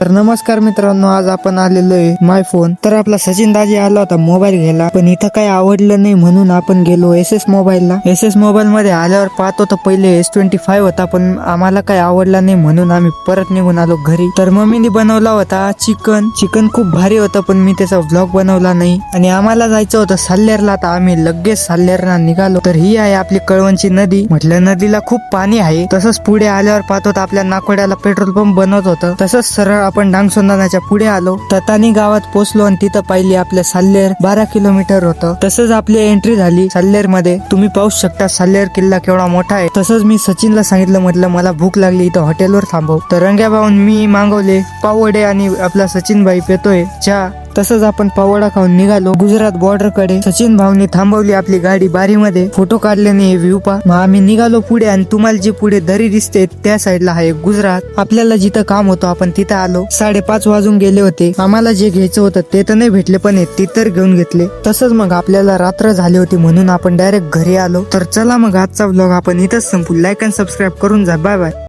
तर नमस्कार मित्रांनो, आज आपण आलेलो आहे माय फोन. तर आपला सचिन दाजी आला होता मोबाईल घ्यायला, पण इथं काही आवडलं नाही म्हणून आपण गेलो एस मोबाईलला. एस मोबाईल मध्ये आल्यावर पाहतो तर पहिले S25 होता, पण आम्हाला काही आवडला नाही म्हणून आम्ही परत निघून आलो घरी. तर मम्मीने बनवला होता चिकन खूप भारी होतं, पण मी त्याचा व्लॉग बनवला नाही. आणि आम्हाला जायचं होतं साल्हेरला, तर आम्ही लगेच साल्हेरला निघालो. तर ही आहे आपली कळवणची नदी. म्हटलं नदीला खूप पाणी आहे. तसंच पुढे आल्यावर पाहतो तर आपल्या नाकोड्याला पेट्रोल पंप बनवत होतं. तसंच सरळ आपण डांगसोंदानाच्या पुढे आलो. ततानी गावात पोहोचलो आणि तिथं पाहिली आपल्या साल्हेर 12 किलोमीटर होतं. तसंच आपली एंट्री झाली साल्हेर मध्ये. तुम्ही पाहू शकता साल्हेर किल्ला केवढा मोठा आहे. तसंच मी सचिनला सांगितलं, म्हटलं मला भूक लागली, इथं हॉटेलवर थांबव. तर रंग्या भाऊन मी मागवले पाववडे आणि आपला सचिन भाई पेतोय चहा. तसंच आपण पावडा खाऊन निघालो गुजरात बॉर्डर कडे. सचिन भाऊनी थांबवली आपली गाडी बारीमध्ये. फोटो काढले नाही व्ह्यू पा. मग आम्ही निघालो पुढे आणि तुम्हाला जी पुढे दरी दिसते त्या साईडला आहे गुजरात. आपल्याला जिथं काम होतं आपण तिथं आलो. 5:30 वाजून गेले होते. आम्हाला जे घ्यायचं होतं ते तर नाही भेटले, पण ते तर घेऊन घेतले. तसंच मग आपल्याला रात्र झाली होती म्हणून आपण डायरेक्ट घरी आलो. तर चला मग आजचा व्लॉग आपण इथंच संपू. लाईक आणि सबस्क्राईब करून जा. Bye bye.